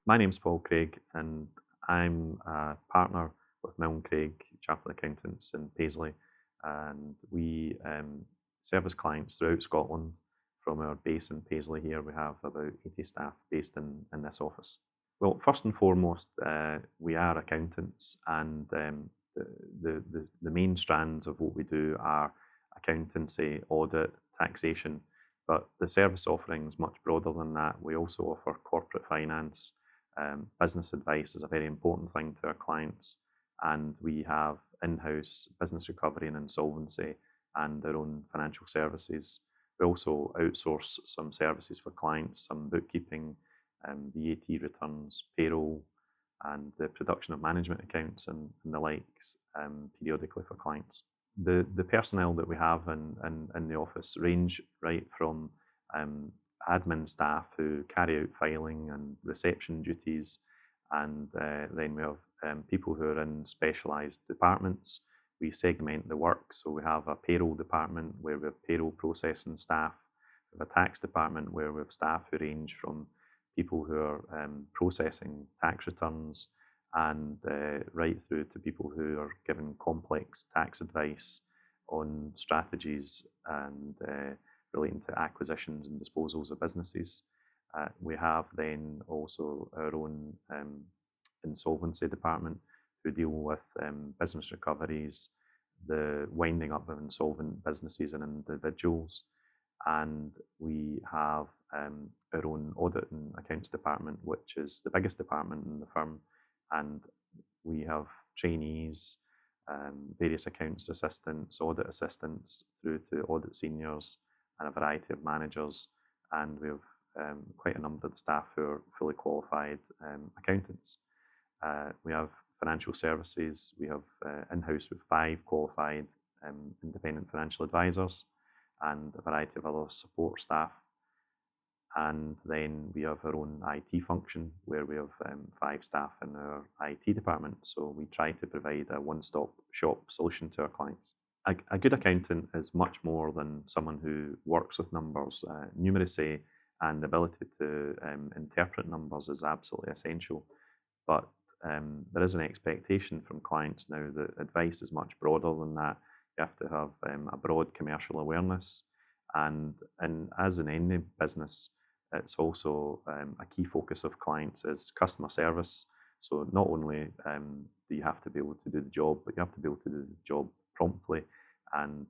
My name's Paul Craig, and I'm a partner with Milne Chartered Accountants in Paisley, and we service clients throughout Scotland. From our base in Paisley here, we have about 80 staff based in this office. Well, first and foremost, we are accountants, and the main strands of what we do are accountancy, audit, taxation, but the service offering is much broader than that. We also offer corporate finance. Business advice is a very important thing to our clients, and we have in-house business recovery and insolvency and our own financial services. We also outsource some services for clients, some bookkeeping, VAT returns, payroll, and the production of management accounts and the likes periodically for clients. The personnel that we have in the office range right from admin staff who carry out filing and reception duties, and then we have people who are in specialised departments. We segment the work, so we have a payroll department where we have payroll processing staff. We have a tax department where we have staff who range from people who are processing tax returns and right through to people who are giving complex tax advice on strategies and relating to acquisitions and disposals of businesses. We have then also our own insolvency department who deal with business recoveries, the winding up of insolvent businesses and individuals. And we have our own audit and accounts department, which is the biggest department in the firm. And we have trainees, various accounts assistants, audit assistants, through to audit seniors, and a variety of managers. And we have quite a number of staff who are fully qualified accountants. We have financial services. We have in-house with 5 qualified independent financial advisors and a variety of other support staff. And then we have our own IT function where we have 5 staff in our IT department. So we try to provide a one-stop shop solution to our clients. A good accountant is much more than someone who works with numbers. Numeracy and the ability to interpret numbers is absolutely essential. But there is an expectation from clients now that advice is much broader than that. You have to have a broad commercial awareness. And as in any business, it's also a key focus of clients is customer service. So not only do you have to be able to do the job, but you have to be able to do the job promptly, and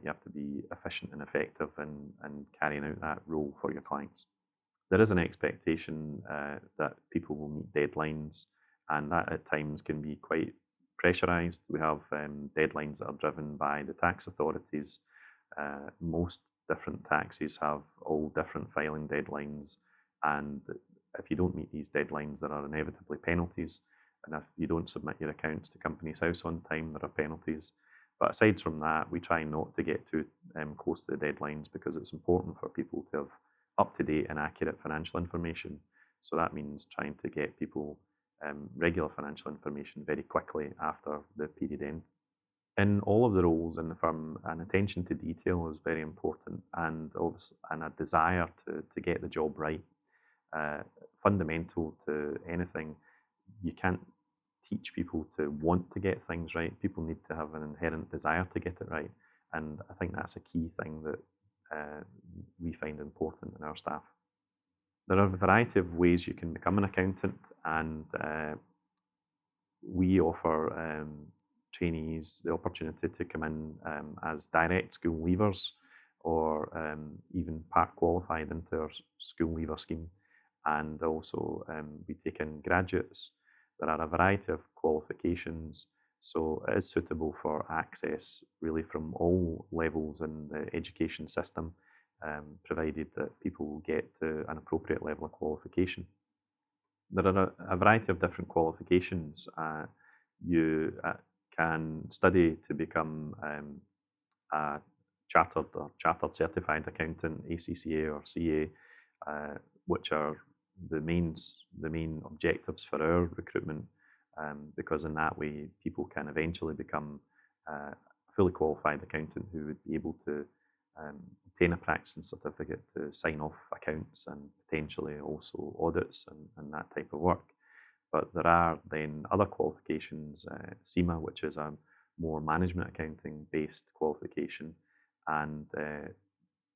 you have to be efficient and effective in carrying out that role for your clients. There is an expectation that people will meet deadlines, and that at times can be quite pressurized. We have deadlines that are driven by the tax authorities. Most different taxes have all different filing deadlines, and if you don't meet these deadlines, there are inevitably penalties. And if you don't submit your accounts to Companies House on time, there are penalties. But aside from that, we try not to get too close to the deadlines, because it's important for people to have up-to-date and accurate financial information. So that means trying to get people regular financial information very quickly after the period end. In all of the roles in the firm, an attention to detail is very important, and a desire to get the job right. Fundamental to anything, you can't teach people to want to get things right. People need to have an inherent desire to get it right, and I think that's a key thing that we find important in our staff. There are a variety of ways you can become an accountant, and we offer trainees the opportunity to come in as direct school leavers, or even part qualified into our school leaver scheme. And also we take in graduates. There are a variety of qualifications, so it is suitable for access really from all levels in the education system, provided that people get to an appropriate level of qualification. There are a variety of different qualifications. You can study to become a chartered or chartered certified accountant, ACCA or CA, which are the main objectives for our recruitment, because in that way people can eventually become a fully qualified accountant who would be able to obtain a practicing certificate to sign off accounts and potentially also audits and that type of work. But there are then other qualifications, SEMA, which is a more management accounting based qualification, and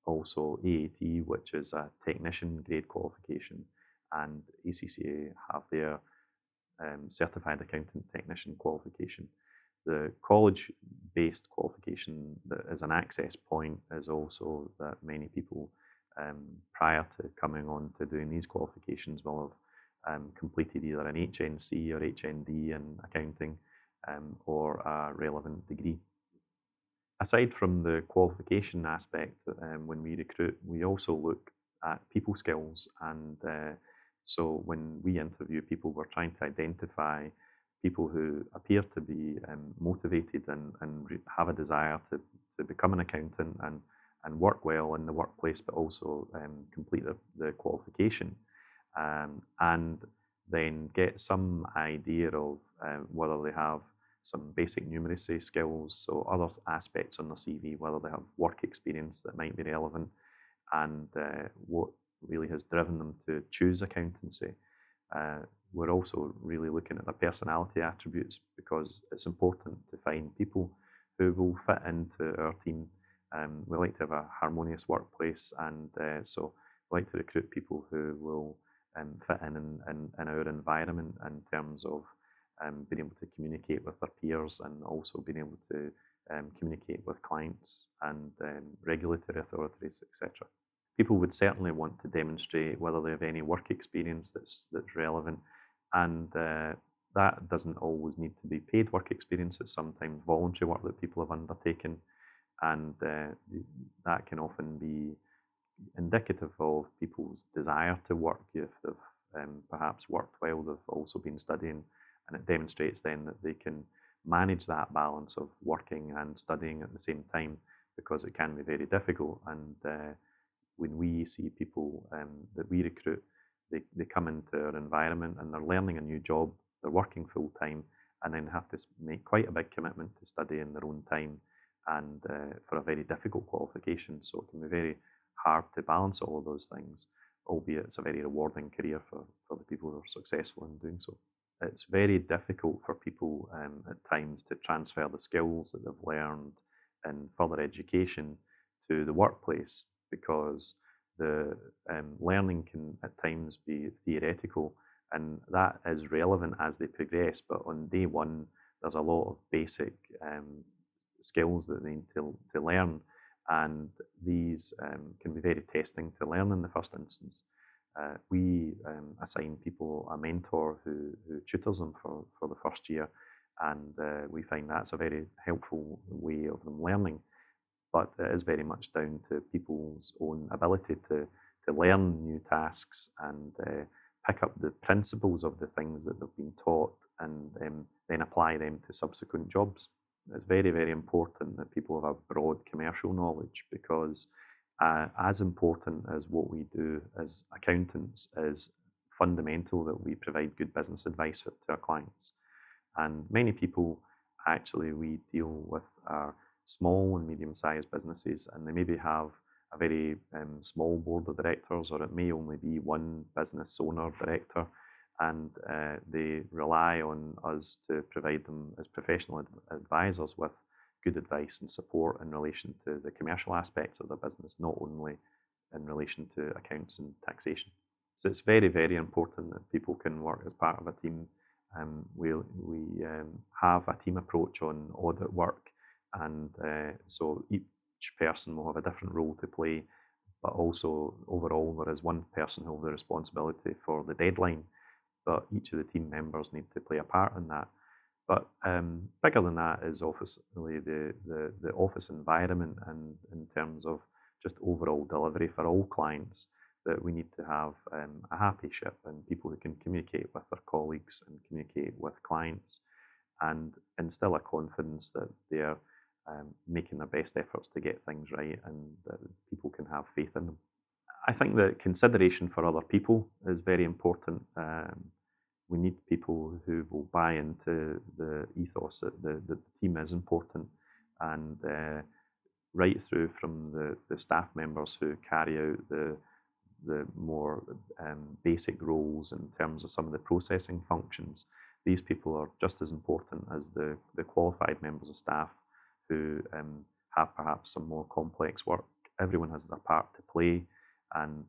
also AAT, which is a technician grade qualification, and ACCA have their certified accountant technician qualification. The college-based qualification that is an access point is also that many people prior to coming on to doing these qualifications will have completed either an HNC or HND in accounting or a relevant degree. Aside from the qualification aspect, when we recruit, we also look at people skills. And so when we interview people, we're trying to identify people who appear to be motivated and have a desire to become an accountant and work well in the workplace, but also complete the qualification. And then get some idea of whether they have some basic numeracy skills, so other aspects on their CV, whether they have work experience that might be relevant, and what really has driven them to choose accountancy. We're also really looking at their personality attributes, because it's important to find people who will fit into our team. We like to have a harmonious workplace, and so we like to recruit people who will fit in our environment in terms of being able to communicate with their peers and also being able to communicate with clients and regulatory authorities, etc. People would certainly want to demonstrate whether they have any work experience that's relevant, and that doesn't always need to be paid work experience. It's sometimes voluntary work that people have undertaken, and that can often be indicative of people's desire to work. If they've perhaps worked while they've also been studying, and it demonstrates then that they can manage that balance of working and studying at the same time, because it can be very difficult. And when we see people that we recruit, they come into our environment and they're learning a new job, they're working full time, and then have to make quite a big commitment to study in their own time, and for a very difficult qualification. So it can be very hard to balance all of those things, albeit it's a very rewarding career for the people who are successful in doing so. It's very difficult for people at times to transfer the skills that they've learned in further education to the workplace, because the learning can at times be theoretical, and that is relevant as they progress. But on day one, there's a lot of basic skills that they need to learn, and these can be very testing to learn in the first instance. We assign people a mentor who tutors them for the first year, and we find that's a very helpful way of them learning. But it is very much down to people's own ability to learn new tasks and pick up the principles of the things that they've been taught, and then apply them to subsequent jobs. It's very, very important that people have a broad commercial knowledge, because as important as what we do as accountants is fundamental that we provide good business advice to our clients. And many people, actually, we deal with are small and medium-sized businesses, and they maybe have a very small board of directors, or it may only be one business owner director, and they rely on us to provide them as professional advisors with good advice and support in relation to the commercial aspects of their business, not only in relation to accounts and taxation. So it's very, very important that people can work as part of a team. We have a team approach on audit work, and so each person will have a different role to play, but also overall there is one person who will have the responsibility for the deadline, but each of the team members need to play a part in that. But bigger than that is obviously the office environment, and in terms of just overall delivery for all clients, that we need to have a happy ship and people who can communicate with their colleagues and communicate with clients, and instill a confidence that they're making their best efforts to get things right, and that people can have faith in them. I think that consideration for other people is very important. We need people who will buy into the ethos that the team is important, and right through from the staff members who carry out the more basic roles in terms of some of the processing functions. These people are just as important as the qualified members of staff who have perhaps some more complex work. Everyone has their part to play, and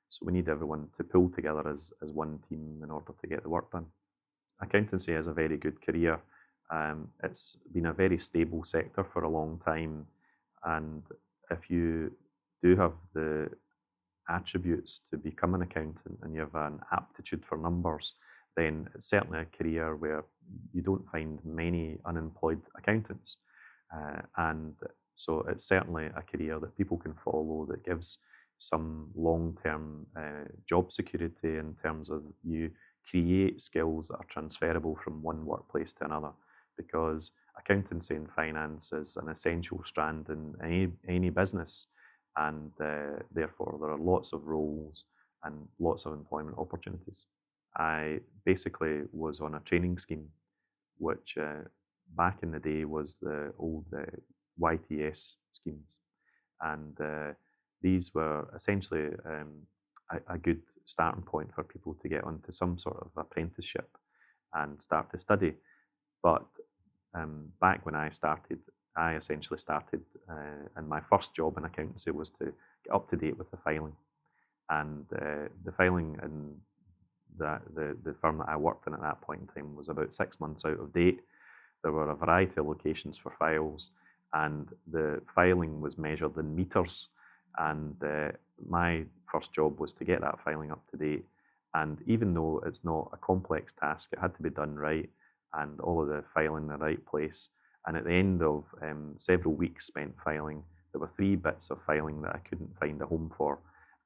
so we need everyone to pull together as one team in order to get the work done. Accountancy is a very good career. It's been a very stable sector for a long time, and if you do have the attributes to become an accountant and you have an aptitude for numbers, then it's certainly a career where you don't find many unemployed accountants. And so it's certainly a career that people can follow that gives some long-term job security in terms of you create skills that are transferable from one workplace to another, because accountancy and finance is an essential strand in any business, and therefore there are lots of roles and lots of employment opportunities. I basically was on a training scheme, which back in the day was the old YTS schemes, and these were essentially a good starting point for people to get onto some sort of apprenticeship and start to study. But back when I started, I essentially started, and my first job in accountancy was to get up to date with the filing. And the filing in the firm that I worked in at that point in time was about 6 months out of date. There were a variety of locations for files, and the filing was measured in meters. And my first job was to get that filing up to date. And even though it's not a complex task, it had to be done right, and all of the filing in the right place. And at the end of several weeks spent filing, there were 3 bits of filing that I couldn't find a home for.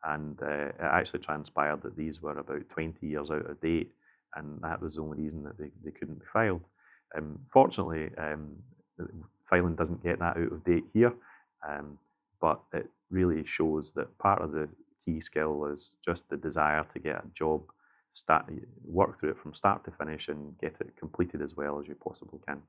And it actually transpired that these were about 20 years out of date, and that was the only reason that they couldn't be filed. Fortunately, filing doesn't get that out of date here, but it really shows that part of the key skill is just the desire to get a job, work through it from start to finish, and get it completed as well as you possibly can.